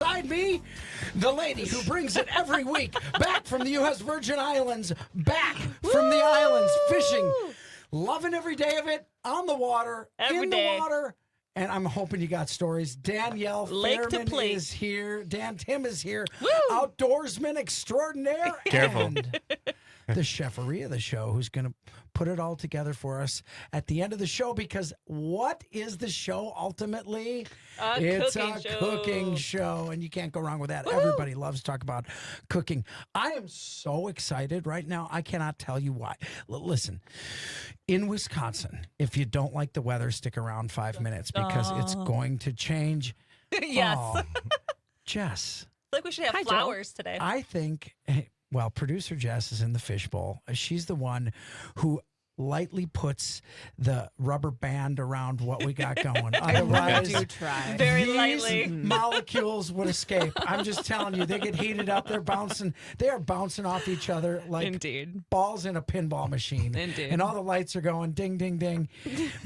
Beside me, the lady who brings it every week, back from the U.S. Virgin Islands, back from the islands, fishing, loving every day of it, on the water, Every in day. the water. And I'm hoping you got stories. Danielle Lake to Fairman plate. is here. Timm is here. Woo! Outdoorsman extraordinaire. Careful. And the cheferie of the show who's going to put it all together for us at the end of the show, because what is the show ultimately? It's cooking a show. cooking show, and you can't go wrong with that. Woo! Everybody loves to talk about cooking. I am so excited right now. I cannot tell you why. Listen, in Wisconsin, if you don't like the weather, stick around 5 minutes because it's going to change. Yes. Oh, Jess, I feel like we should have Hi, Joe. flowers today. I think, well, producer Jess is in the fishbowl. She's the one who lightly puts the rubber band around what we got going. Otherwise, do try. Very these lightly. molecules would escape. I'm just telling you, they get heated up. They're bouncing. They are bouncing off each other like Indeed. balls in a pinball machine. Indeed. And all the lights are going ding, ding, ding.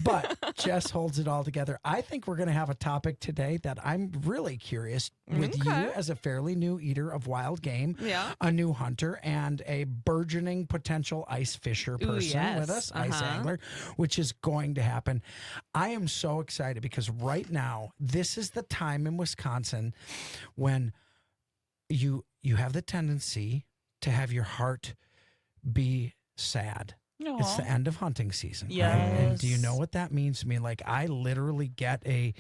But Jess holds it all together. I think we're going to have a topic today that I'm really curious with you Okay. as a fairly new eater of wild game, Yeah. a new hunter, and a burgeoning potential ice fisher person yes. with us, ice angler, which is going to happen. I am so excited because right now, this is the time in Wisconsin when you have the tendency to have your heart be sad. It's the end of hunting season. Right? And do you know what that means to me? Like, I literally get a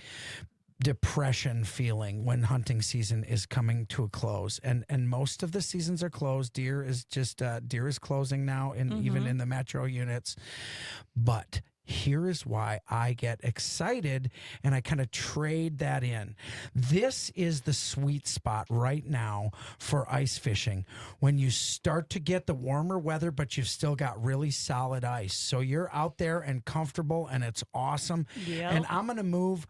depression feeling when hunting season is coming to a close, and most of the seasons are closed. Deer is closing now, and even in the metro units. But here is why I get excited and I kind of trade that in. This is the sweet spot right now for ice fishing when you start to get the warmer weather, but you've still got really solid ice. So you're out there and comfortable, and it's awesome. Yep. And I'm going to move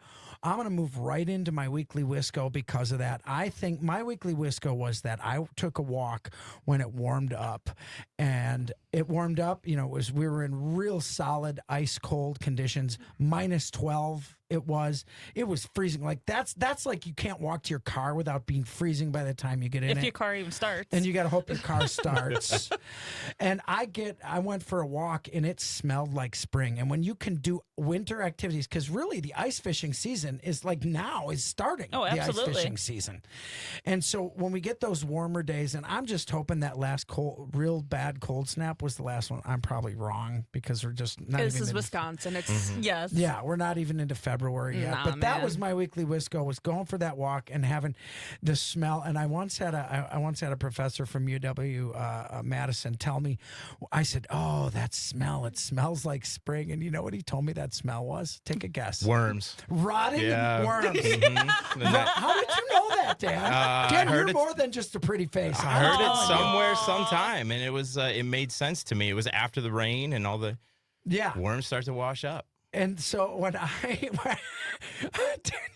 right into my weekly Wisco because of that. I think my weekly Wisco was that I took a walk when it warmed up, and it warmed up, we were in real solid ice cold conditions, -12. It was freezing. Like that's like you can't walk to your car without being freezing by the time you get in if it. your car even starts. And you got to hope your car starts. And I went for a walk, and it smelled like spring. And when you can do winter activities, because really the ice fishing season is like now is starting. Oh, the absolutely. ice fishing season. And so when we get those warmer days, and I'm just hoping that last real bad cold snap was the last one. I'm probably wrong because we're just not This even is in- Wisconsin. It's yes. Yeah, we're not even into February yet. Nah, But that man. was my weekly Wisco, was going for that walk and having the smell. And I once had a professor from UW Madison tell me, I said, "Oh, that smell! It smells like spring." And you know what he told me that smell was? Take a guess. Worms. Rotting worms. Mhm. How did you know that, Dan? Dan, I heard you're it- more than just a pretty face. I heard it Oh. somewhere, sometime, and it was it made sense to me. It was after the rain, and all the Yeah. worms start to wash up. And so when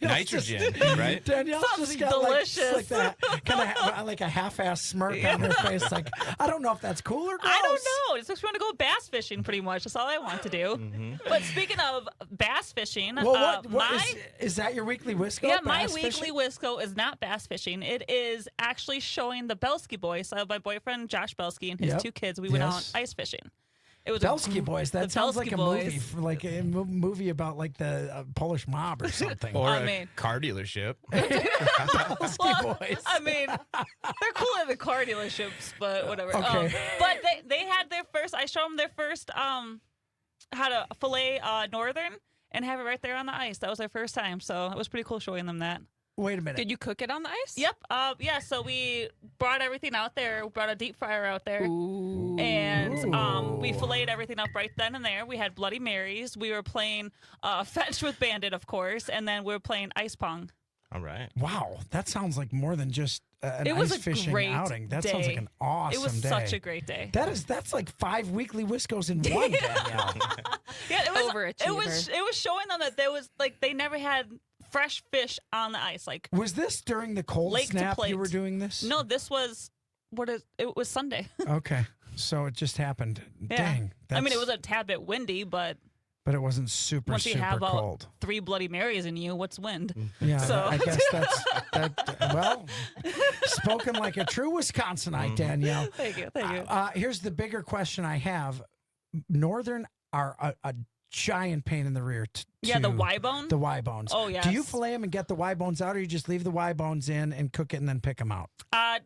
Nitrogen, right? Danielle's Sounds just got delicious. like that kind of like a half-ass smirk on her face. Like, I don't know if that's cool or gross. I don't know. It's just want to go bass fishing, pretty much. That's all I want to do. But speaking of bass fishing, Well, what my is that your weekly Wisco? my Bass weekly fishing? Wisco is not bass fishing. It is actually showing the Belsky boys. So my boyfriend Josh Belsky and his Yep. two kids. We went out Yes. ice fishing. It was Belsky Boys. That the sounds like Belsky a boys. movie, like a movie about like the Polish mob or something. Or I a mean- car dealership. Belsky Boys. I mean, they're cool at the car dealerships, but whatever. Okay. But they had their first. I showed them their first how to fillet northern and have it right there on the ice. That was their first time, so it was pretty cool showing them that. Wait a minute. Did you cook it on the ice? Yep. Yeah. So we brought everything out there. We brought a deep fryer out there. Ooh. And we filleted everything up right then and there. We had Bloody Marys. We were playing fetch with Bandit, of course, and then we were playing ice pong. All right. Wow, that sounds like more than just an It was ice a fishing great outing. That sounds like day. an awesome It was day. such a great day. That's like 5 weekly Wiscos in one, Danielle. Yeah, it was. Overachiever. It was showing them that there was like they never had fresh fish on the ice. Like Was this during the cold Lake to snap plate. you were doing this? no, this was it was Sunday. Okay, so it just happened. Yeah. Dang. I mean, it was a tad bit windy, but But it wasn't super, Once you super have about cold. 3 Bloody Marys in you, what's wind? Yeah, So- I guess well, spoken like a true Wisconsinite, Danielle. Thank you. Here's the bigger question I have. Northern are a giant pain in the rear. Yeah, the Y bone. The Y bones. Oh, yes. Do you fillet them and get the Y bones out, or you just leave the Y bones in and cook it and then pick them out?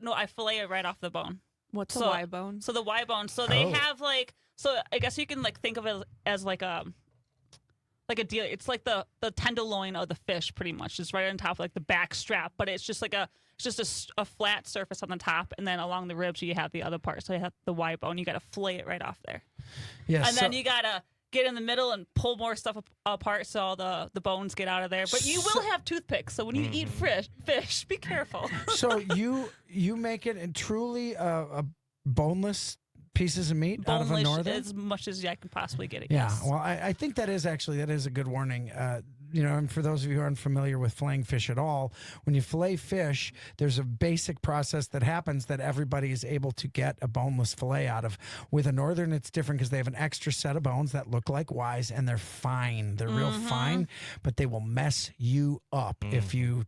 No, I fillet it right off the bone. What's So- a Y bone? So the Y bone. So they Oh. have so I guess you can think of it as like a deal. It's like the tenderloin of the fish, pretty much. It's right on top of the back strap, but it's just a flat surface on the top, and then along the ribs you have the other part. So you have the Y bone. You got to fillet it right off there, Yes. and then you gotta get in the middle and pull more stuff apart so all the bones get out of there. But you will have toothpicks, so when you eat fish, be careful. So you make it truly a boneless pieces of meat out of a Boneless Northern? as much as I can possibly get it. Yeah, Yes. well, I think that is a good warning. And for those of you who aren't familiar with filleting fish at all, when you fillet fish, there's a basic process that happens that everybody is able to get a boneless fillet out of. With a Northern, it's different because they have an extra set of bones that look like Ys, and they're fine. They're real fine, but they will mess you up if you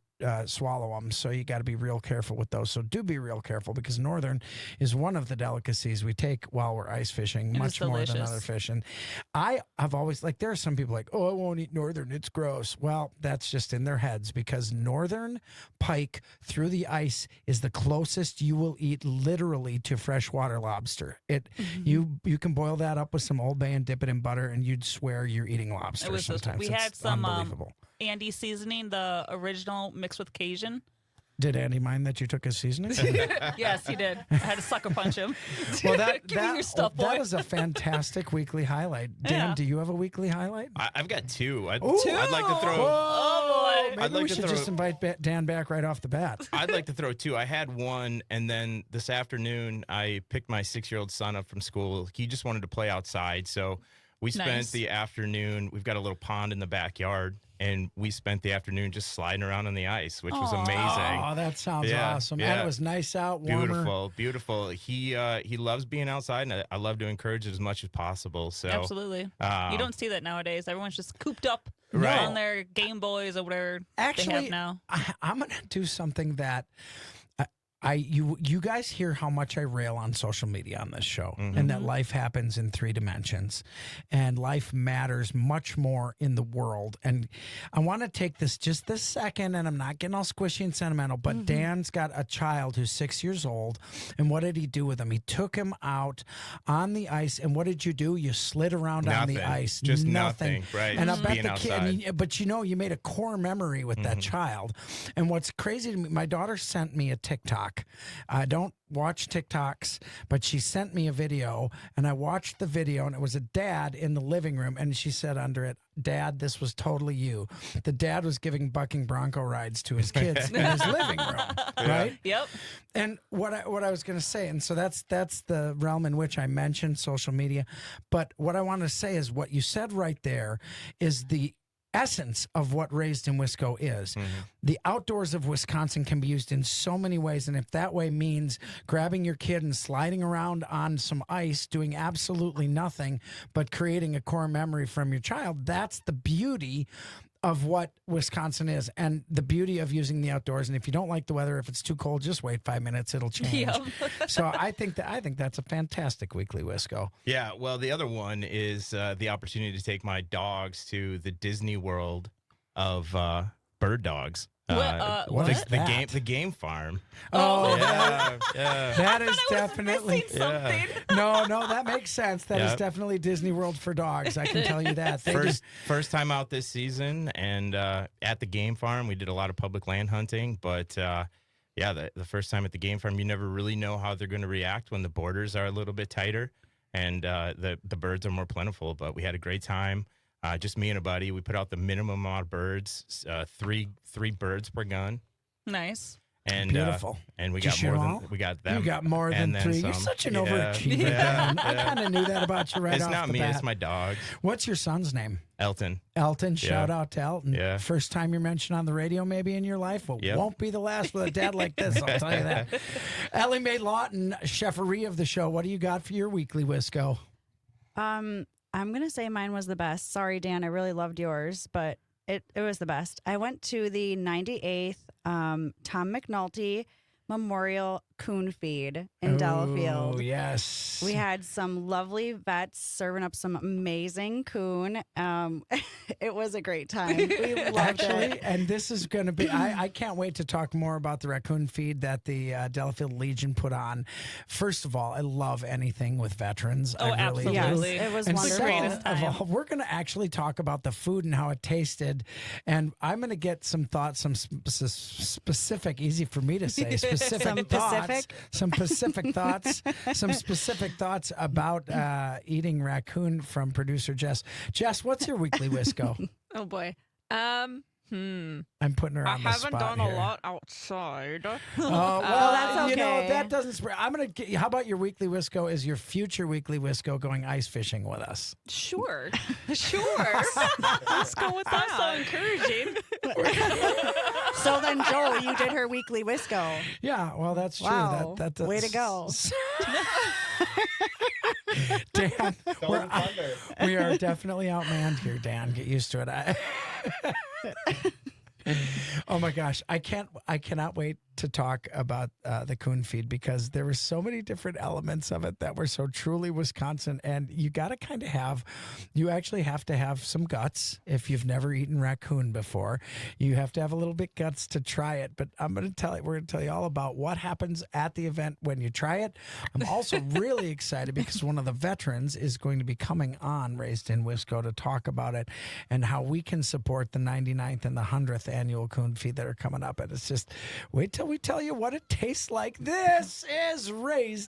swallow them. So you got to be real careful with those. So do be real careful, because Northern is one of the delicacies we take while we're ice fishing, It much is more than delicious. other fish. And I have always, there are some people like, oh, I won't eat Northern, it's gross. Well, that's just in their heads, because Northern pike through the ice is the closest you will eat literally to freshwater lobster. You can boil that up with some Old Bay and dip it in butter, and you'd swear you're eating lobster. It was sometimes. we It's had some unbelievable. Andy seasoning, the original mixed with Cajun. Did Andy mind that you took his seasoning? Yes, he did. I had to sucker punch him. Well, Give me your stuff, boy. that is a fantastic weekly highlight. Dan, Yeah. do you have a weekly highlight? I've got 2. I'd Ooh. like to throw. Oh, boy. Maybe I'd like we to should throw- just invite Dan back right off the bat. I'd like to throw 2. I had one, and then this afternoon I picked my 6-year-old son up from school. He just wanted to play outside, so we spent Nice. the afternoon. We've got a little pond in the backyard, and we spent the afternoon just sliding around on the ice, which was Aw. amazing. Oh, that sounds Yeah, awesome. yeah. And it was nice out, warmer. Beautiful, beautiful. He loves being outside, and I love to encourage it as much as possible. So Absolutely. You don't see that nowadays. Everyone's just cooped up Right. on their Game Boys or whatever they Actually, have now. I'm going to do something that you guys hear how much I rail on social media on this show, and that life happens in 3 dimensions, and life matters much more in the world. And I want to take just this second, and I'm not getting all squishy and sentimental, but Dan's got a child who's 6 years old, and what did he do with him? He took him out on the ice, and what did you do? You slid around on the Nothing. ice. Just nothing, right, And I just bet being the outside. kid, but you made a core memory with that child. And what's crazy to me, my daughter sent me a TikTok. I don't watch TikToks, but she sent me a video, and I watched the video, and it was a dad in the living room, and she said under it, "Dad, this was totally you." The dad was giving bucking bronco rides to his kids in his living room, right? Yep. And what I was going to say, and so that's the realm in which I mentioned social media, but what I want to say is what you said right there is the essence of what Raised in Wisco is. The outdoors of Wisconsin can be used in so many ways, and if that way means grabbing your kid and sliding around on some ice, doing absolutely nothing but creating a core memory from your child, that's the beauty of what Wisconsin is, and the beauty of using the outdoors. And if you don't like the weather, if it's too cold, just wait 5 minutes, it'll change. Yep. So I think that's a fantastic weekly Wisco. Yeah, well, the other one is the opportunity to take my dogs to the Disney World of bird dogs. What is the that? the game farm. Oh, Yeah, that is definitely Missing something. no, that makes sense. That is Yep. definitely Disney World for dogs. I can tell you that. They First time out this season, and at the game farm, we did a lot of public land hunting. But yeah, the first time at the game farm, you never really know how they're going to react when the borders are a little bit tighter and the birds are more plentiful. But we had a great time. Just me and a buddy. We put out the minimum amount of birds, three birds per gun. Nice. And Beautiful. And we Did you got shoot more them than all? we got them. You got more than and then 3. You're some. such an Yeah, overachiever. yeah, Dan. I yeah. kind of knew that about you right It's off not the me. bat. It's my dog, What's your son's name? Elton. Elton. Shout out to Elton. Yeah. First time you're mentioned on the radio maybe in your life. Well, Yep. won't be the last with a dad like this, I'll tell you that. Ellie Mae Lawton, cheferie of the show. What do you got for your weekly Wisco? I I'm going to say mine was the best. Sorry, Dan, I really loved yours, but it was the best. I went to the 98th Tom McNulty Memorial Coon Feed in Delafield. Oh, yes. We had some lovely vets serving up some amazing coon. It was a great time. We loved it. And this is going to be, I can't wait to talk more about the raccoon feed that the Delafield Legion put on. First of all, I love anything with veterans. Oh, I really do. absolutely. Yes, it was And wonderful. second of all, we're going to actually talk about the food and how it tasted. And I'm going to get some thoughts, some specific, easy for me to say, specific thoughts. Some specific thoughts. Some specific thoughts about eating raccoon from producer Jess. Jess, what's your weekly Wisco? Oh boy. I'm putting her I on the spot haven't done here. a lot outside. Well, that's you know, okay. that doesn't spread. I'm going to, how about your weekly Wisco is your future weekly Wisco going ice fishing with us? Sure. Sure. Let's go with That's so that. encouraging. So then, Joel, you did her weekly Wisco. Yeah, well, that's true. Wow. That's Way to go. Dan, we are definitely outmanned here, Dan. Get used to it. Oh my gosh, I cannot wait to talk about the coon feed because there were so many different elements of it that were so truly Wisconsin, and you got to kind of you actually have to have some guts if you've never eaten raccoon before. You have to have a little bit guts to try it, but we're going to tell you all about what happens at the event when you try it. I'm also really excited because one of the veterans is going to be coming on Raised in Wisco to talk about it and how we can support the 99th and the 100th annual coon feed that are coming up. And it's just, wait till we tell you what it tastes like. This is Raised.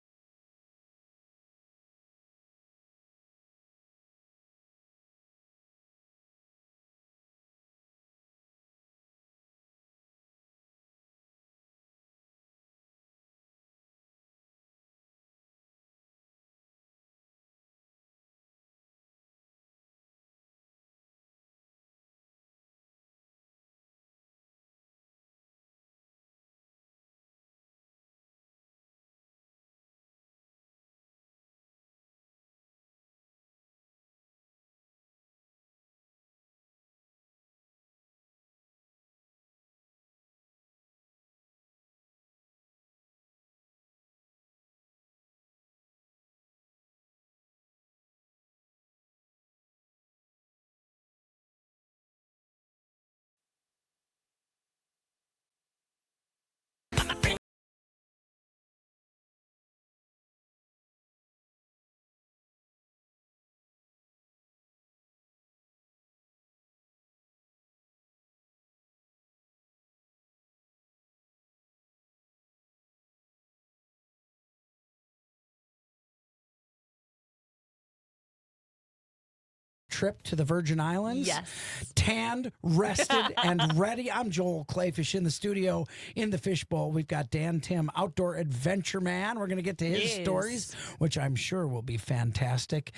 Trip to the Virgin Islands. Yes. Tanned, rested, and ready. I'm Joel Clayfish in the studio in the fishbowl. We've got Dan Timm, outdoor adventure man. We're going to get to his stories, which I'm sure will be fantastic.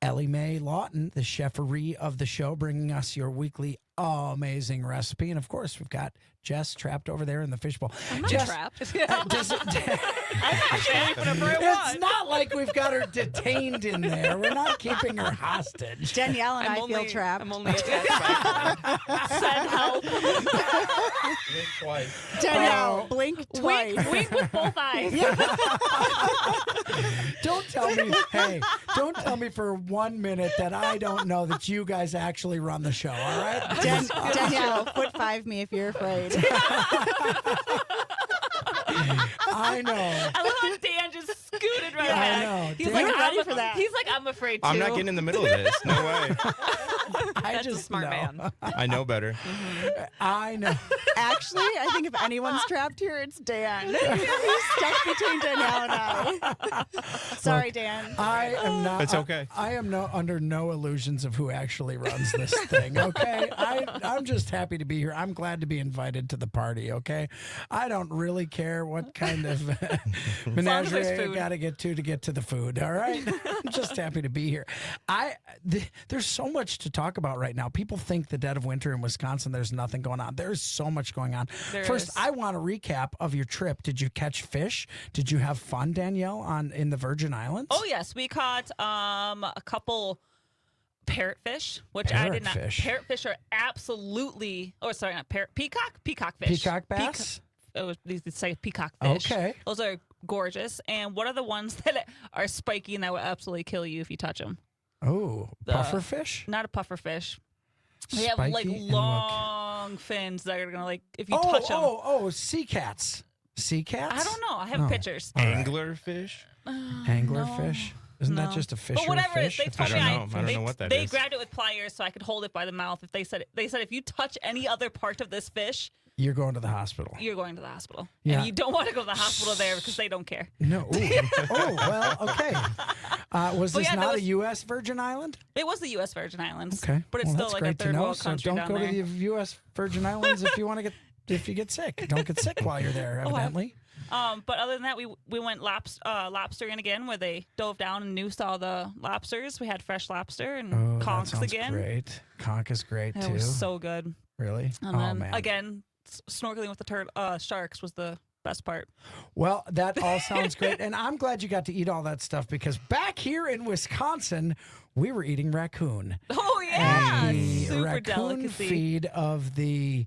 Ellie Mae Lawton, the cheferie of the show, bringing us your weekly amazing recipe. And of course, we've got Jess trapped over there in the fishbowl. I'm not Jess, trapped. it's not like we've got her detained in there. We're not keeping her hostage. Danielle and I feel trapped. I'm only attached by Send help. Danielle, blink twice. Wink with both eyes. Don't tell me for 1 minute that I don't know that you guys actually run the show, all right? Danielle, foot five me if you're afraid. I know. I love how Dan just scooted right I back. know. He's Dan- like, You're I'm ready for that. He's like, I'm afraid too. I'm not getting in the middle of this. No way. I That's just a smart know. man. I know better. I know. Actually, I think if anyone's trapped here, it's Dan. He's stuck between Danielle and I. Sorry, Dan. I am not. It's okay. I am under no illusions of who actually runs this thing. Okay, I'm just happy to be here. I'm glad to be invited to the party. Okay, I don't really care what kind of menagerie there's I food. got to get to the food. All right, I'm just happy to be here. There's so much to talk about right now. People think the dead of winter in Wisconsin, there's nothing going on. There's so much going on. There First, is. I want a recap of your trip. Did you catch fish? Did you have fun, Danielle, in the Virgin Islands? Oh yes, we caught a couple parrotfish, which I did not. Parrotfish. Parrotfish are absolutely. Oh, sorry, not parrot. Peacock fish. Peacock bass? These say peacock fish. Okay. Those are gorgeous. And what are the ones that are spiky and that will absolutely kill you if you touch them? Oh, puffer fish? Not a puffer fish. They have like Spiky and long fins that are gonna if you Oh, touch them. oh, sea cats. Sea cats? I don't know. I have Oh. pictures. All right. Anglerfish? Anglerfish? Isn't that No. just a fish But or whatever a it is, fish? they told I me don't know. I don't know what that they is. grabbed it with pliers so I could hold it by the mouth. If they said if you touch any other part of this fish, You're going to the hospital. you're going to the hospital. Yeah. And you don't want to go to the hospital there because they don't care. No. Ooh. Oh, well, okay. Was But this yeah, that not was- a U.S. Virgin Island? It was the U.S. Virgin Islands. Okay. But it's Well, still that's like great a to third know. world So country don't down go there. to the U.S. Virgin Islands if you get sick. Don't get sick while you're there, evidently. But other than that, we went lobstering again, where they dove down and noosed all the lobsters. We had fresh lobster and Oh, that conchs sounds again. great. Conch is great, It too. was so good. Really? And Oh, then man. again, snorkeling with the sharks was the best part. Well, that all sounds great. And I'm glad you got to eat all that stuff because back here in Wisconsin, we were eating raccoon. Oh yeah, The super raccoon delicacy. feed of the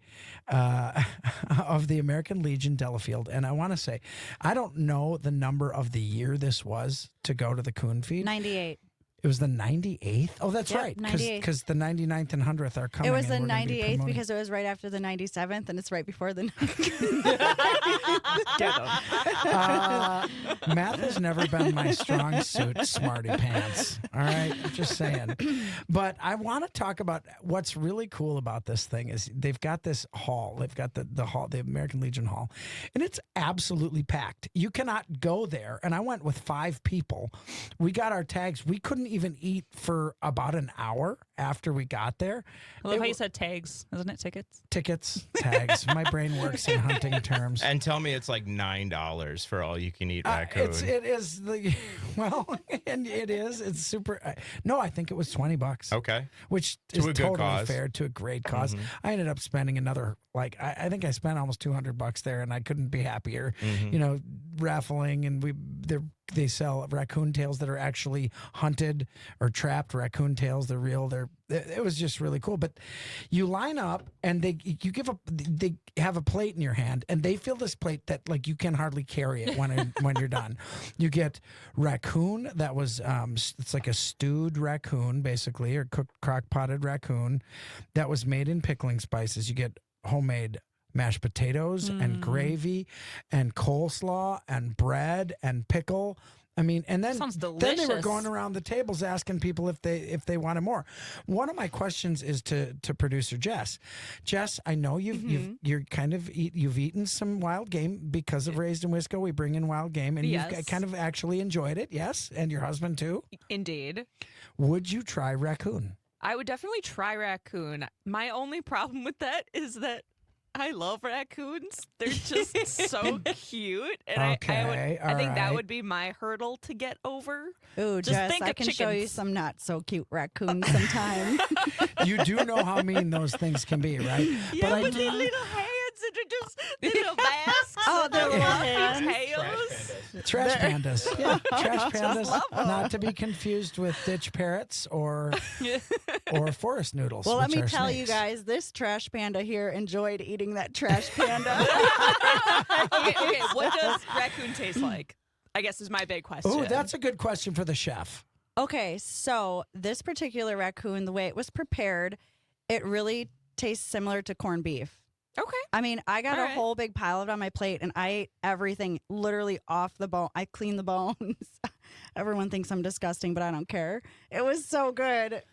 American Legion Delafield. And I want to say, I don't know the number of the year this was to go to the coon feed. 98. It was the 98th. Oh, that's Yep, right. 98th. Because the 99th and 100th are coming. It was and the we're gonna be 98th promoting- because it was right after the 97th, and it's right before the. Math has never been my strong suit, smarty pants. All right, just saying. But I want to talk about what's really cool about this thing is they've got this hall. They've got the hall, the American Legion Hall, and it's absolutely packed. You cannot go there. And I went with 5 people. We got our tags. We couldn't even eat for about an hour after we got there. I love It how you w- said tags, isn't it? Tickets. Tickets, tags. My brain works in hunting terms. And tell me it's like $9 for all you can eat raccoon. It is the well, and it is. It's super. No, I think it was $20. Okay. Which To is a good totally cause. fair to a great because Mhm. I ended up spending another I think I spent almost $200 there, and I couldn't be happier. Mhm. You know, raffling, and they sell raccoon tails that are actually hunted or trapped raccoon tails. They're real. It was just really cool. But you line up, and they have a plate in your hand, and they fill this plate that like you can hardly carry it when you're done. You get raccoon that was it's like a stewed raccoon basically, or cooked crock-potted raccoon that was made in pickling spices. You get homemade mashed potatoes and gravy and coleslaw and bread and pickle. I mean, and then Sounds then they were delicious. going around the tables asking people if they wanted more. One of my questions is to producer Jess. Jess, I know you've eaten some wild game because of Raised in Wisco. We bring in wild game, and you've Yes. kind of actually enjoyed it. Yes, and your husband too. Indeed. Would you try raccoon? I would definitely try raccoon. My only problem with that is that I love raccoons. They're just so cute. And Okay, I think that alright. would be my hurdle to get over. Ooh, Just Jess, think I of can show you chickens. some not so cute raccoons sometime. You do know how mean those things can be, right? Yeah, I but do- their little hands that are just their little masks. Oh, and their their little fluffy hands. tails. Trash pandas. Yeah, trash pandas. Not to be confused with ditch parrots or forest noodles. Well, let which me are tell you snakes. guys, this trash panda here enjoyed eating that trash panda. Okay, what does raccoon taste like? I guess is my big question. Oh, that's a good question for the chef. Okay, so this particular raccoon, the way it was prepared, it really tastes similar to corned beef. okay. I mean, I got All a right. whole big pile of it on my plate, and I ate everything literally off the bone. I cleaned the bones. Everyone thinks I'm disgusting, but I don't care. It was so good.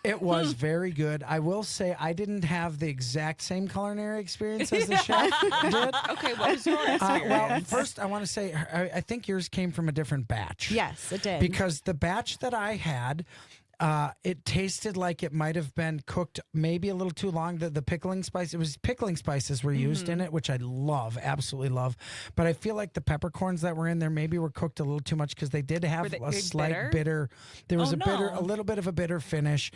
It was very good. I will say I didn't have the exact same culinary experience as the chef did. Okay, what was your experience? Well, first I want to say I think yours came from a different batch. Yes, it did. Because the batch that I had, it tasted like it might have been cooked maybe a little too long. The pickling spice, it was pickling spices were used in it, which I love, absolutely love. But I feel like the peppercorns that were in there maybe were cooked a little too much because they did have Were they a slight bitter? bitter. There was Oh, a no. little bit of a bitter finish,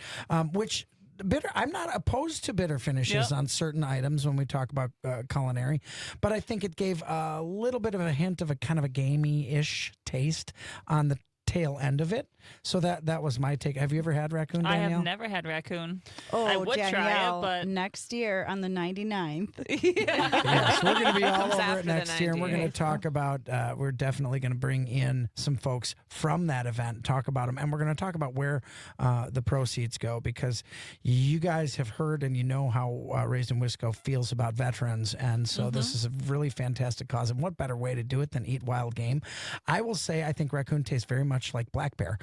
which. Bitter. I'm not opposed to bitter finishes Yep. on certain items when we talk about culinary, but I think it gave a little bit of a hint of a kind of a gamey-ish taste on the tail end of it. So that was my take. Have you ever had raccoon, I Danielle? have never had raccoon. Oh, I would try it, Danielle, but- next year on the 99th. Yes, we're going to be all Comes over after it the next year, and we're going to 98th. talk about. We're definitely going to bring in some folks from that event, talk about them, and we're going to talk about where the proceeds go, because you guys have heard and you know how Raised in Wisco feels about veterans, and so this is a really fantastic cause. And what better way to do it than eat wild game? I will say I think raccoon tastes very much like black bear.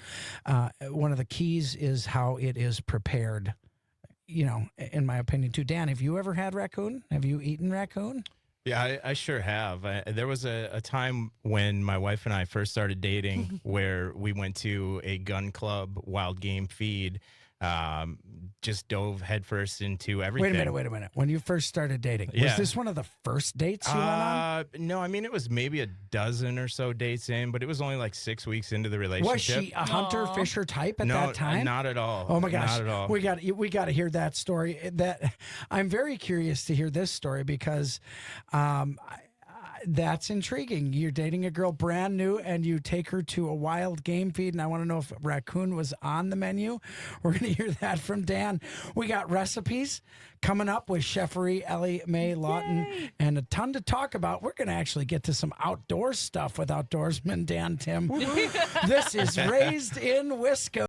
One of the keys is how it is prepared. You know, in my opinion, too. Dan, have you ever had raccoon? Have you eaten raccoon? Yeah, I sure have. There was a time when my wife and I first started dating where we went to a gun club wild game feed, just dove headfirst into everything. Wait a minute. When you first started dating, was Yeah. this one of the first dates you went on? No, I mean, it was maybe a dozen or so dates in, but it was only like 6 weeks into the relationship. Was she a hunter Aw. fisher type at no, that time? not at all. Oh my gosh, Not at all. we got to hear that story. That I'm very curious to hear this story because that's intriguing. You're dating a girl brand new and you take her to a wild game feed, and I want to know if raccoon was on the menu. We're going to hear that from Dan. We got recipes coming up with Chefery, Ellie, May, Lawton, and a ton to talk about. We're going to actually get to some outdoor stuff with outdoorsman Dan Timm. This is Raised in Wisco.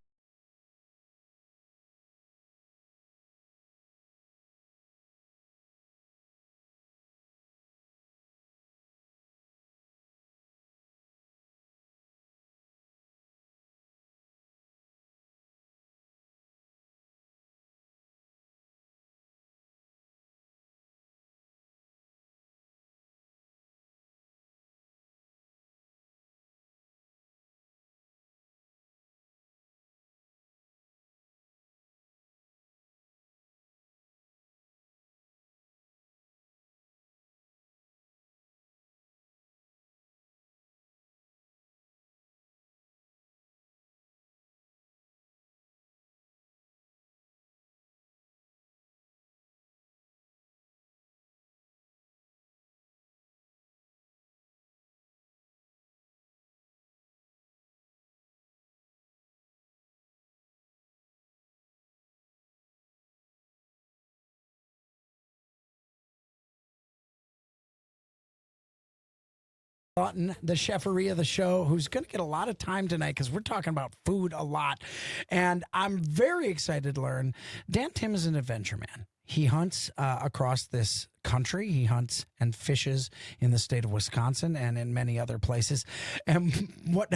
Lawton, the chefery of the show, who's going to get a lot of time tonight because we're talking about food a lot. And I'm very excited to learn Dan Timm is an adventure man. He hunts across this country. He hunts and fishes in the state of Wisconsin and in many other places. And what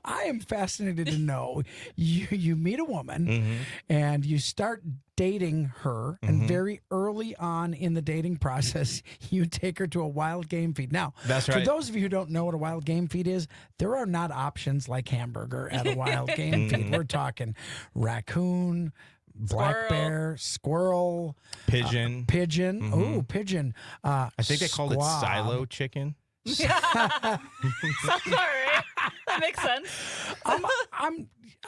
I am fascinated to know, you meet a woman and you start dating her, and very early on in the dating process, you take her to a wild game feed. Now, That's for right. those of you who don't know what a wild game feed is, there are not options like hamburger at a wild game feed. We're talking raccoon, black Squirrel. bear, squirrel, Pigeon. pigeon. Oh, pigeon. I think they called it squab. silo chicken. Sounds all right. That makes sense.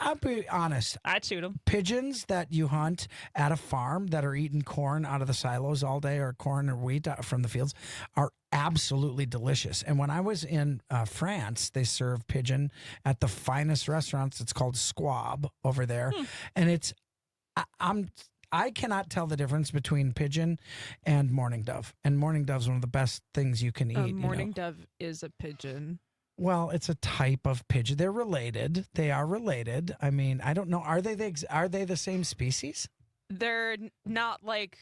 I'll be honest. I shoot them. Pigeons that you hunt at a farm that are eating corn out of the silos all day, or corn or wheat from the fields, are absolutely delicious. And when I was in France, they serve pigeon at the finest restaurants. It's called Squab over there, and it's I cannot tell the difference between pigeon and mourning dove. And mourning dove is one of the best things you can eat. you know. Morning dove is a pigeon. Well, it's a type of pigeon. They're related. They are related. I mean, I don't know. Are they the same species? They're not like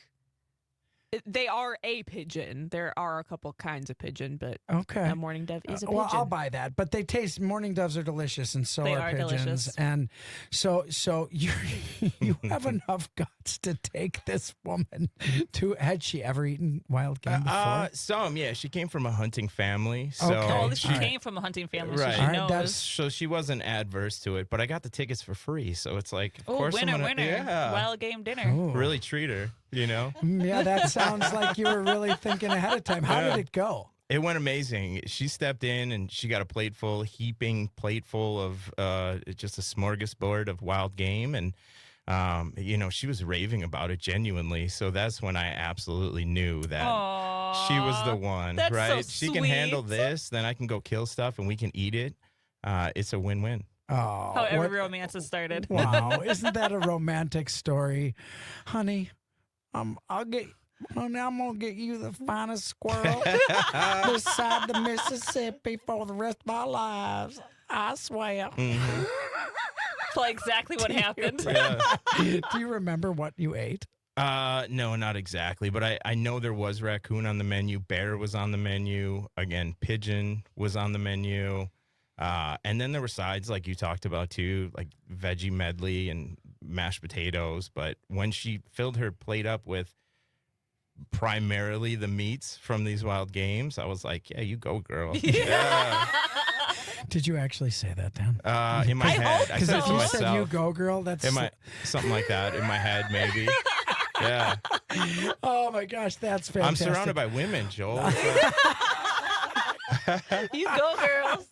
they are a pigeon. There are a couple kinds of pigeon, but Okay. a morning dove is a pigeon. Well, I'll buy that. But they taste. Mourning doves are delicious, and so They are are pigeons. delicious. And so you have enough guts to take this woman to. Had she ever eaten wild game before? Some, yeah. She came from a hunting family, so Okay. Oh, she All right. came from a hunting family, Right. so she All right, knows. that's- so she wasn't adverse to it. But I got the tickets for free, so it's like, of Oh, course, winner, I'm gonna, winner. yeah, Wild game dinner. Ooh. really treat her. You know, Yeah, that sounds like you were really thinking ahead of time. How Yeah. did it go? it went amazing. She stepped in and she got a heaping plate full of just a smorgasbord of wild game, and she was raving about it genuinely. So that's when I absolutely knew that Aww. she was the one. That's so right? She can handle sweet. this, then I can go kill stuff and we can eat it. It's a win-win. Oh, How every what- romance has started. wow! Isn't that a romantic story, honey? I'll get. Honey, I'm gonna get you the finest squirrel beside the Mississippi for the rest of our lives. I swear. Mhm. It's like exactly what happened. Yeah. Do you remember what you ate? No, not exactly, but I know there was raccoon on the menu. Bear was on the menu. Again, pigeon was on the menu. And then there were sides like you talked about too, like veggie medley and mashed potatoes. But when she filled her plate up with primarily the meats from these wild games, I was like, yeah, you go, girl. Yeah. Did you actually say that, Dan? In my head. I Because said it if to you said myself. you go, girl, that's Something like that in my head, maybe. Yeah. oh my gosh, that's fantastic. I'm surrounded by women, Joel. You go, girls.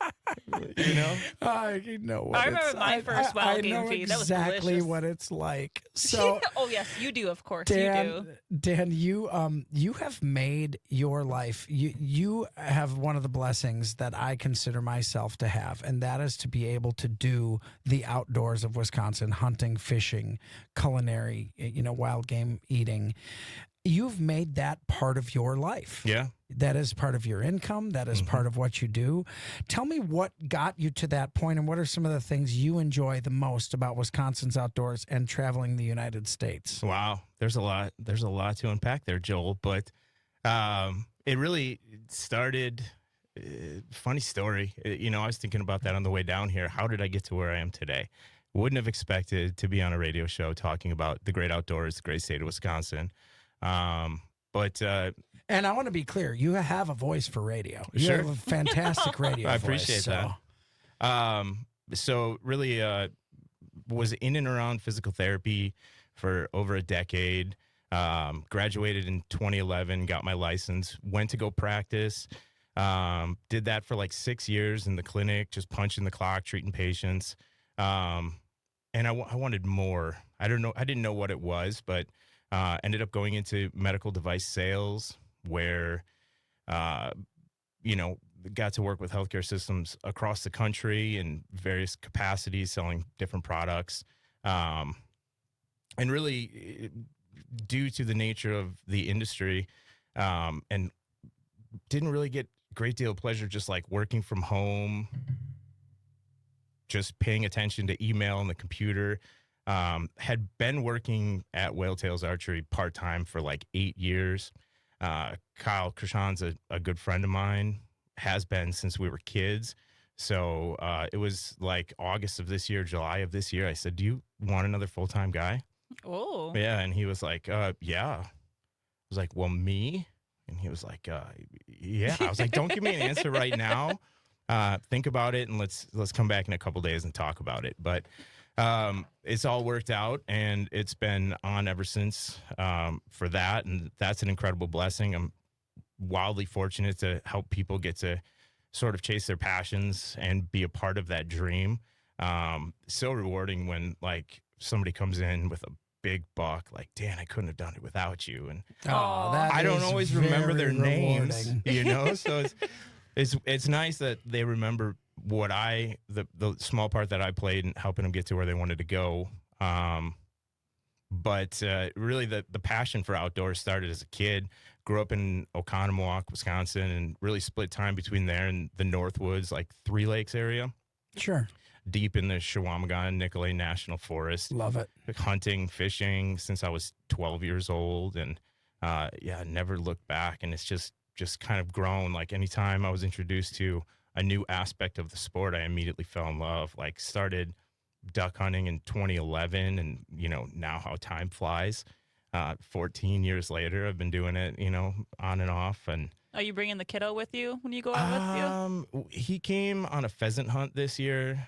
You know? I know what I remember it's- my first wild I game know feed. That was exactly delicious. what it's like. So, Oh yes, you do. Of course, you do. Dan, you have made your life. You have one of the blessings that I consider myself to have, and that is to be able to do the outdoors of Wisconsin: hunting, fishing, culinary, wild game eating. You've made that part of your life. Yeah. That is part of your income. That is part of what you do. Tell me what got you to that point, and what are some of the things you enjoy the most about Wisconsin's outdoors and traveling the United States? Wow. There's a lot to unpack there, Joel. But it really started. Funny story. I was thinking about that on the way down here. How did I get to where I am today? Wouldn't have expected to be on a radio show talking about the great outdoors, the great state of Wisconsin. But And I want to be clear, you have a voice for radio. You Sure. have a fantastic radio I voice. appreciate that. So really was in and around physical therapy for over a decade. Graduated in 2011, got my license, went to go practice. Did that for like 6 years in the clinic, just punching the clock, treating patients. And I wanted more. I didn't know what it was, but ended up going into medical device sales where, got to work with healthcare systems across the country in various capacities, selling different products. And really, due to the nature of the industry, and didn't really get a great deal of pleasure just like working from home, just paying attention to email and the computer. Had been working at Whale Tails Archery part-time for like 8 years. Kyle Krishan's a good friend of mine, has been since we were kids. So it was like August of this year, July of this year. I said, do you want another full-time guy? Oh. Yeah. And he was like, yeah. I was like, well, me? And he was like, yeah. I was like, don't give me an answer right now. Think about it, and let's come back in a couple days and talk about it. But it's all worked out, and it's been on ever since for that, and that's an incredible blessing. I'm wildly fortunate to help people get to sort of chase their passions and be a part of that dream. So rewarding when like somebody comes in with a big buck, like, Dan, I couldn't have done it without you. And that I don't is always remember their very names, rewarding. so it's nice that they remember what the small part that I played in helping them get to where they wanted to go. But really the passion for outdoors started as a kid. Grew up in Oconomowoc, Wisconsin, and really split time between there and the Northwoods, like Three Lakes area, Sure. deep in the Chequamegon Nicolet National Forest. Love it. Hunting, fishing since I was 12 years old, and never looked back. And it's just kind of grown. Like anytime I was introduced to a new aspect of the sport, I immediately fell in love. Like started duck hunting in 2011, and now how time flies. 14 years later, I've been doing it, on and off. And Are you bringing the kiddo with you when you go out with you? he came on a pheasant hunt this year,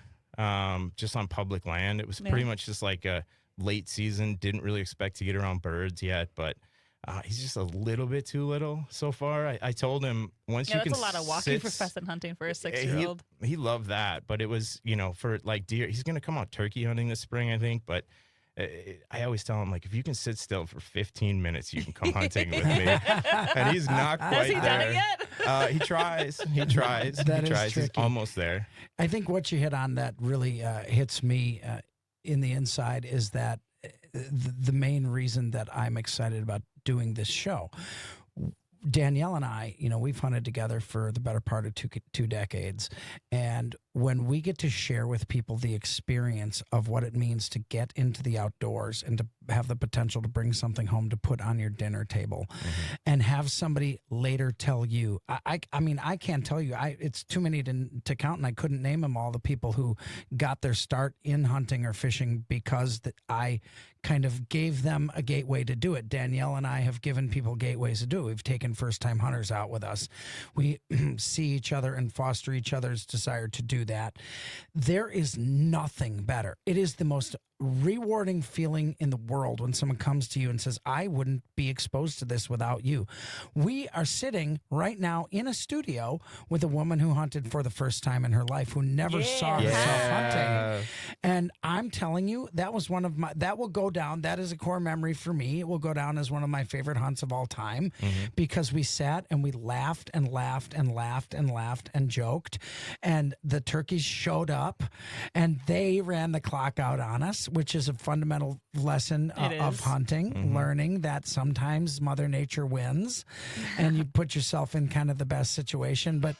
just on public land. It was pretty much just like a late season. Didn't really expect to get around birds yet, but he's just a little bit too little so far. I told him once you That's can a lot of walking for sit- pheasant hunting for a 6-year-old. He loved that, but it was, for like deer, he's going to come out turkey hunting this spring, I think, but I always tell him, like, if you can sit still for 15 minutes, you can come hunting with me. And he's not quite Has he there. done it yet? He tries. He tries. That he is tries. He's tricky. almost there. I think what you hit on that really hits me in the inside is that the main reason that I'm excited about doing this show. Danielle and I, we've hunted together for the better part of two decades. And when we get to share with people the experience of what it means to get into the outdoors and to have the potential to bring something home to put on your dinner table and have somebody later tell you, I mean, I can't tell you, it's too many to count, and I couldn't name them all, the people who got their start in hunting or fishing because I kind of gave them a gateway to do it. Danielle and I have given people gateways to do it. We've taken first-time hunters out with us. We see each other and foster each other's desire to do that. There is nothing better. It is the most rewarding feeling in the world when someone comes to you and says, I wouldn't be exposed to this without you. We are sitting right now in a studio with a woman who hunted for the first time in her life, who never saw herself hunting. And I'm telling you, that was that will go down. That is a core memory for me. It will go down as one of my favorite hunts of all time because we sat and we laughed and laughed and laughed and laughed and joked. And the turkeys showed up and they ran the clock out on us, which is a fundamental lesson of hunting, learning that sometimes Mother Nature wins and you put yourself in kind of the best situation. But,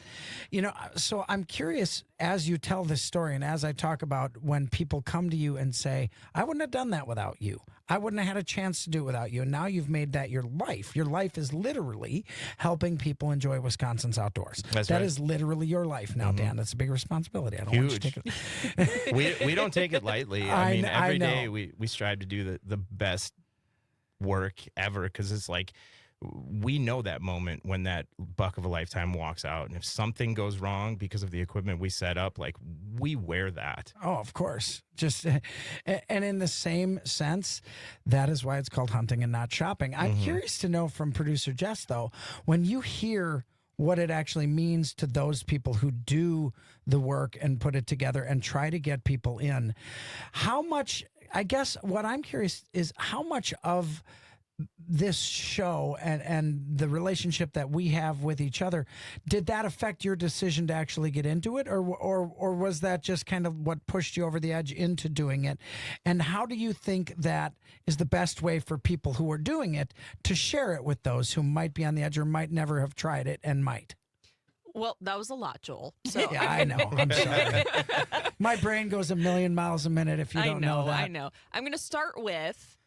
so I'm curious, as you tell this story and as I talk about when people come to you and say, I wouldn't have done that without you. I wouldn't have had a chance to do it without you. And now you've made that your life. Your life is literally helping people enjoy Wisconsin's outdoors. That right. Is literally your life now, Dan. That's a big responsibility. I don't want you to take it. we don't take it lightly. I mean, every day we strive to do the best work ever, because it's like, we know that moment when that buck of a lifetime walks out, and if something goes wrong because of the equipment we set up, like, we wear that. Oh, of course. Just and in the same sense, that is why it's called hunting and not shopping. I'm curious to know from producer Jess, though, when you hear what it actually means to those people who do the work and put it together and try to get people in, how much, I guess what I'm curious is how much of this show and the relationship that we have with each other, did that affect your decision to actually get into it, or was that just kind of what pushed you over the edge into doing it? And how do you think that is the best way for people who are doing it to share it with those who might be on the edge or might never have tried it and might? Well, that was a lot, Joel. So yeah, I know. I'm sorry. My brain goes a million miles a minute if you don't know that. I know. I'm going to start with,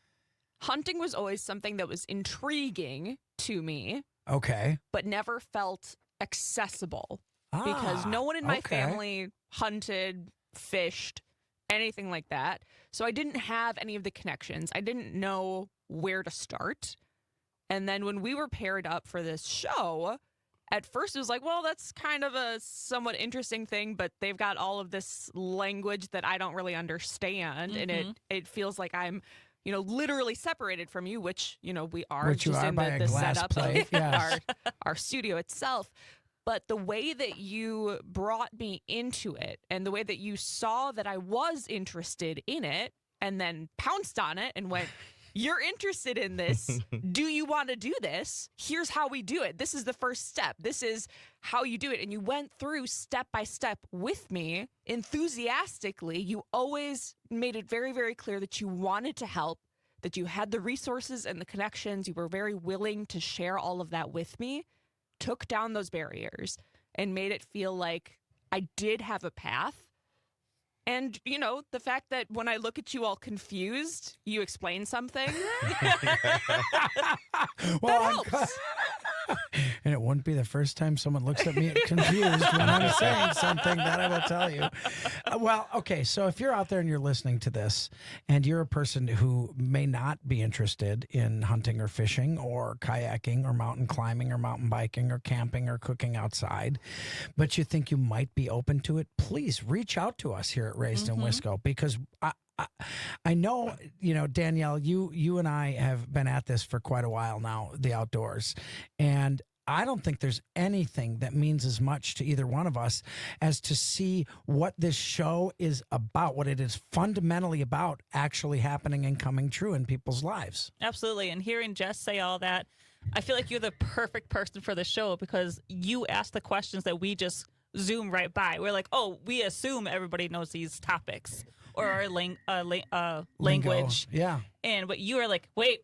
hunting was always something that was intriguing to me. Okay. But never felt accessible because no one in my family hunted, fished, anything like that. So I didn't have any of the connections. I didn't know where to start. And then when we were paired up for this show, at first it was like, well, that's kind of a somewhat interesting thing, but they've got all of this language that I don't really understand. And it feels like I'm, literally separated from you, which, we are, which just you are in by the a glass setup plate, of yes. our studio itself. But the way that you brought me into it and the way that you saw that I was interested in it and then pounced on it and went, you're interested in this. Do you want to do this? Here's how we do it. This is the first step. This is how you do it. And you went through step by step with me enthusiastically. You always made it very, very clear that you wanted to help, that you had the resources and the connections. You were very willing to share all of that with me, took down those barriers and made it feel like I did have a path. And, the fact that when I look at you all confused, you explain something. Well, that helps. And it wouldn't be the first time someone looks at me confused when I'm saying something, that I will tell you. Well, okay, so if you're out there and you're listening to this and you're a person who may not be interested in hunting or fishing or kayaking or mountain climbing or mountain biking or camping or cooking outside, but you think you might be open to it, please reach out to us here at Raised in Wisco, because I know, Danielle, you and I have been at this for quite a while now, the outdoors. And I don't think there's anything that means as much to either one of us as to see what this show is about, what it is fundamentally about actually happening and coming true in people's lives. Absolutely. And hearing Jess say all that, I feel like you're the perfect person for the show because you ask the questions that we just zoom right by. We're like, oh, we assume everybody knows these topics or our language. Yeah. But you are like, wait.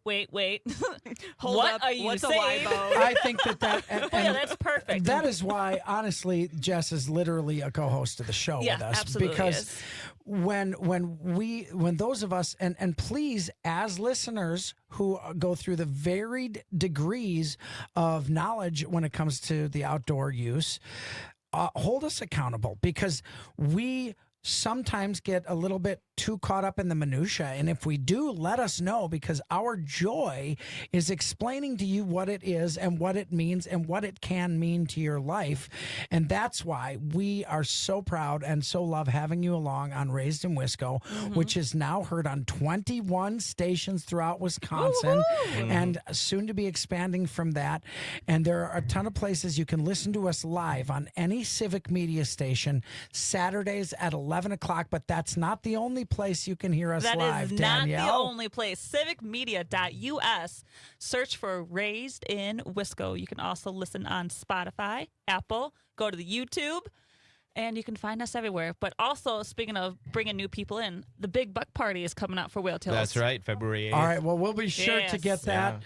Hold what up, are you what's saying? a WIBO? I think that Oh, yeah, that's perfect. That is why, honestly, Jess is literally a co-host of the show Yeah, with us. absolutely Because is. when those of us and please, as listeners who go through the varied degrees of knowledge when it comes to the outdoor use, hold us accountable because we sometimes get a little bit too caught up in the minutia. And if we do, let us know because our joy is explaining to you what it is and what it means and what it can mean to your life. And that's why we are so proud and so love having you along on Raised in Wisco, which is now heard on 21 stations throughout Wisconsin and soon to be expanding from that. And there are a ton of places you can listen to us live on any civic media station Saturdays at 11 o'clock, but that's not the only place you can hear us That live, is not Danielle. the only place. Civicmedia.us. Search for Raised in Wisco. You can also listen on Spotify, Apple. Go to the YouTube, and you can find us everywhere. But also, speaking of bringing new people in, the Big Buck Party is coming out for Whale Tails. That's right, February 8th. All right, well, we'll be sure to Yes. get that.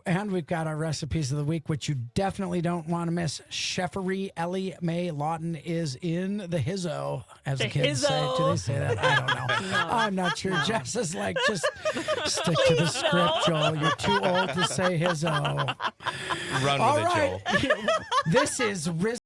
And we've got our recipes of the week, which you definitely don't want to miss. Chefery Ellie Mae Lawton is in the hizzo, as the kids say. hizzo. Do they say that? I don't know. I'm not sure. Jess is like, just stick to the script, Joel. You're too old to say hizzo. Run All with it, right. Joel. This is Riz.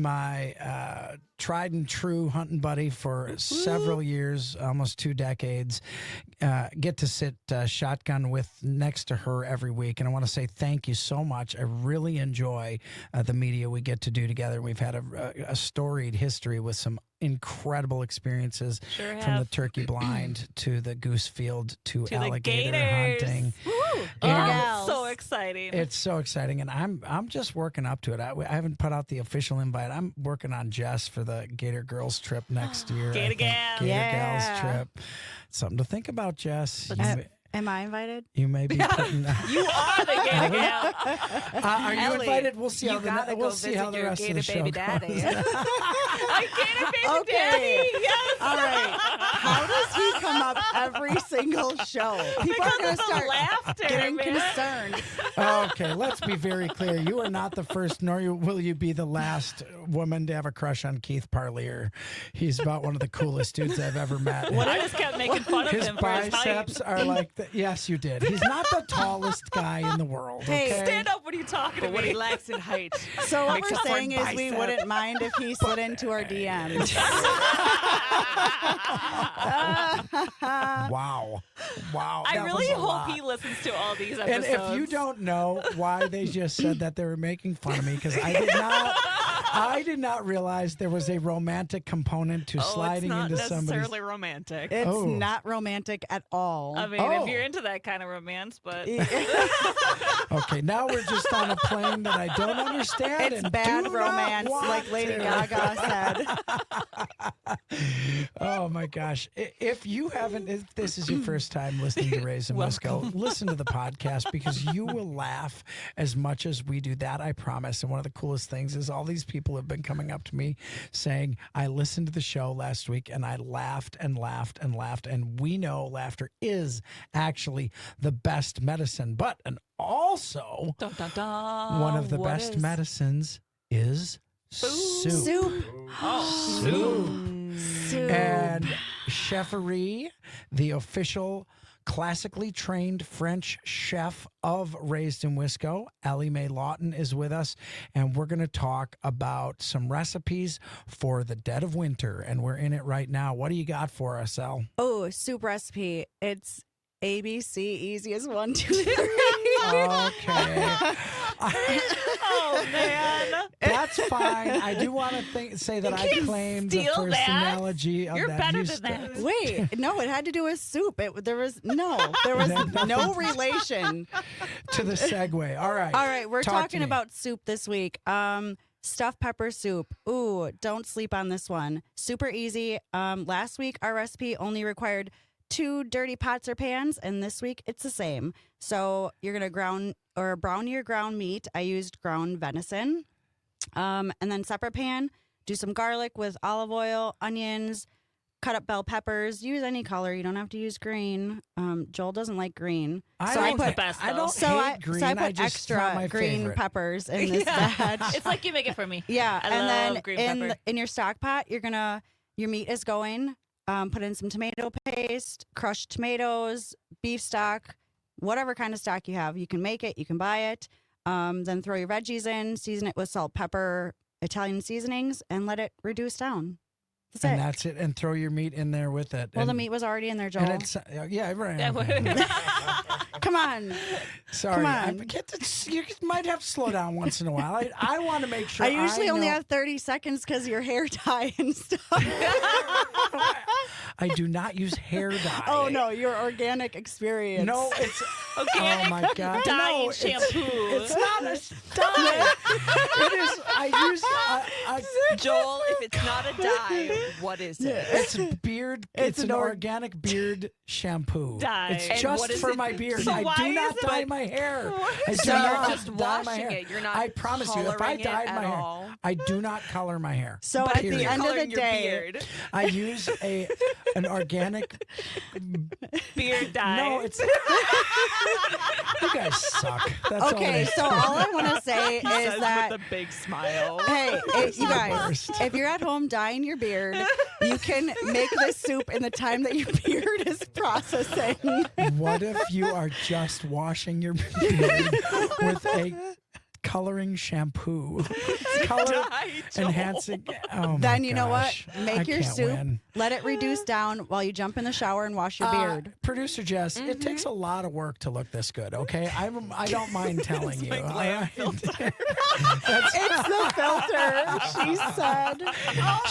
My tried and true hunting buddy for several years, almost 2 decades, get to sit shotgun with next to her every week. And I want to say thank you so much. I really enjoy the media we get to do together. We've had a storied history with some incredible experiences Sure from the have. turkey blind to the goose field to To alligator the gators. hunting. Woo! Gals. So exciting. It's so exciting, and I'm just working up to it. I haven't put out the official invite. I'm working on Jess for the Gator Girls trip next year. I Gator think. Gals. Gator Yeah. Gals trip. Something to think about, Jess. Am I invited? You may be putting. You are the Gator Gal. Are you Ellie, invited? We'll see how you gotta we'll go see how visit the your rest of the gator show baby goes. daddy. I Gator Baby Okay. Daddy. Yes. All right. How does he come up every single show? People are going Because to of the start laughter, getting man. concerned. Okay, let's be very clear. You are not the first, nor will you be the last woman to have a crush on Keith Parlier. He's about one of the coolest dudes I've ever met. I just kept making fun of His him for his height. biceps are like the, yes, you did. He's not the tallest guy in the world. Hey, okay? Stand up when you talking to But what he me. lacks in height. So what Makes we're up for saying is we bicep. wouldn't mind if he slid into our DMs. Wow. I that really was a hope lot. he listens to all these And episodes. if you don't know why they just said that, they were making fun of me because I did not. I did not realize there was a romantic component to sliding into it's not somebody's. necessarily romantic. It's Oh. not romantic at all. I mean, Oh. if you're into that kind of romance, but Okay, now we're just on a plane that I don't understand. It's and bad do not romance, want like Lady to. Gaga said. Oh my gosh! If this is your first time listening to Raise and Wisco, listen to the podcast because you will laugh as much as we do. That I promise. And one of the coolest things is all these people have been coming up to me saying, "I listened to the show last week and I laughed and laughed and laughed." And we know laughter is actually the best medicine, but also dun, dun, dun. one of the what best is- medicines is soup. Soup. Soup. And Cheferie, the official classically trained French chef of Raised in Wisco, Ellie Mae Lawton is with us, and we're going to talk about some recipes for the dead of winter, and we're in it right now. What do you got for us, Elle? Oh, soup recipe. It's ABC, easiest 1, 2, 3. Okay. Oh man, That's fine. I do want to say that I can't claim the steal first that. analogy of You're that. better You than st- that. Wait, no, it had to do with soup. There was no relation. To the segue. All right. All right, we're Talk to talking me. about soup this week. Stuffed pepper soup. Ooh, don't sleep on this one. Super easy. Last week our recipe only required 2 dirty pots or pans, and this week it's the same. So you're gonna brown your ground meat. I used ground venison. And then separate pan, do some garlic with olive oil, onions, cut up bell peppers. Use any color. You don't have to use green. Joel doesn't like green. I So I don't put- the best. I though. don't hate green. So I put just, it's not my extra green favorite. peppers in this batch. It's like you make it for me. Yeah, I and love then green in pepper. in your stock pot, your meat is going. Put in some tomato paste, crushed tomatoes, beef stock, whatever kind of stock you have. You can make it, you can buy it. Then throw your veggies in, season it with salt, pepper, Italian seasonings, and let it reduce down. That's And it. that's it. And throw your meat in there with it. Well, the and, meat was already in there, And Joel. it's yeah, right. Yeah, okay. Come on. Sorry, come I on. get to, you might have to slow down once in a while. I want to make sure. I usually only know- have 30 seconds because your hair dye and stuff. I do not use hair dye. Oh, no, your organic experience. No, it's Organic oh my god, dye no, and shampoo. It's not a dye. It is. I use Joel, if it's not a dye, what is it? It's beard. It's It's an an organic beard shampoo. Dye. It's And just what is for it? my beard. So I why do is not it- dye my hair. I do So you're not just dye my washing hair. it. You're not I promise you, if I coloring it dyed at my hair, all. I do not color my hair. So But at Period. the end of the coloring your day, beard. I use an organic. beard dye. No, it's. You guys suck. That's all okay, it is. so all I want to say is Says that with a big smile. hey, you guys, worst. if you're at home dyeing your beard, you can make this soup in the time that your beard is processing. What if you are just washing your beard with a coloring shampoo? Color Dye, Joel. enhancing. Oh my Then you know what? gosh. Make I your can't soup, win. let it reduce down while you jump in the shower and wash your beard. Producer Jess, it takes a lot of work to look this good. Okay, I don't mind telling you. my all glam right? filter. It's the filter, she said.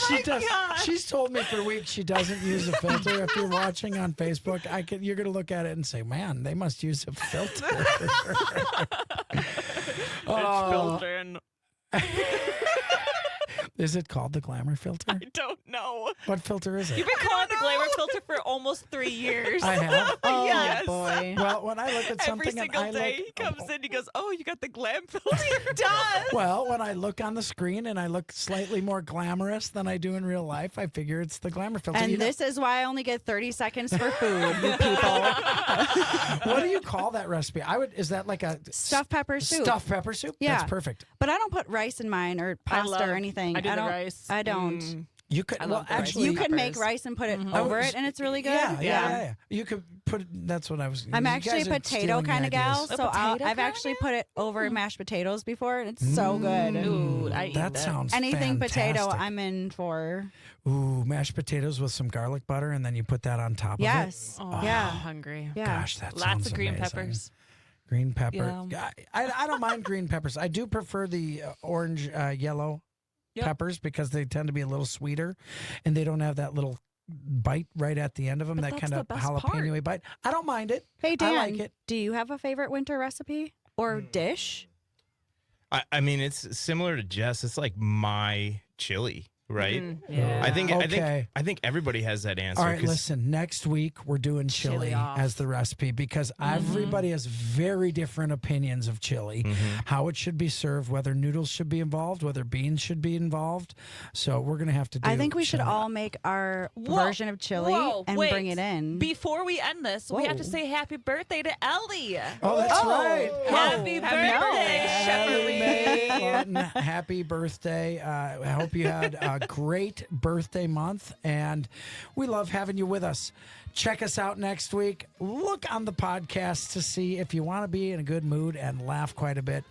She does. She's told me for weeks she doesn't use a filter. If you're watching on Facebook, you're gonna look at it and say, "Man, they must use a filter." It's filtering. Is it called the glamour filter? I don't know. What filter is it? You've been calling it the glamour filter for almost 3 years. I have. Oh, Yes. boy. Well, when I look at Every something single and I day look, he comes in, he goes, "Oh, you got the glam filter." He does. Well, when I look on the screen and I look slightly more glamorous than I do in real life, I figure it's the glamour filter. And You know- this is why I only get 30 seconds for food, you people. what do you call that recipe? Is that like a Stuffed pepper soup. Stuffed pepper soup? Yeah. That's perfect. But I don't put rice in mine or pasta or anything. I do the don't, rice. I don't. You could I well love the rice. actually You could make peppers. rice and put it I over was- it, and it's really good. Yeah. You could put. That's what I was. I'm you actually a guys are potato stealing kind of gal, ideas. so potato I've kinda actually put it over mashed potatoes before, and it's so good. Ooh, I eat That that. sounds Anything potato, fantastic. I'm in for. Ooh, mashed potatoes with some garlic butter, and then you put that on top of it. Yes. Oh, Yeah. I'm hungry. Yeah. Gosh, that Lots sounds of green amazing. peppers. Green pepper. Yeah. I don't mind green peppers. I do prefer the orange, yellow Yep. peppers because they tend to be a little sweeter, and they don't have that little bite right at the end of them, But that that's kind the of best jalapeno bite. I don't mind it. Hey, Dan, I like it. do you have a favorite winter recipe or dish? I mean, it's similar to Jess. It's like my chili, right? Yeah. I think Okay. I think everybody has that answer. All right, 'cause- listen. Next week we're doing chili, Chili off. as the recipe because everybody has very different opinions of chili, how it should be served, whether noodles should be involved, whether beans should be involved. So we're gonna have to do. I think we should chili. all make our Whoa, version of chili whoa, and wait. bring it in. Before we end this, we have to Whoa. say happy birthday to Ellie. Oh, that's right. Happy birthday, Ellie Mae Shepard. Lawton, happy birthday. I hope you had a great birthday month, and we love having you with us. Check us out next week. Look on the podcast to see if you want to be in a good mood and laugh quite a bit.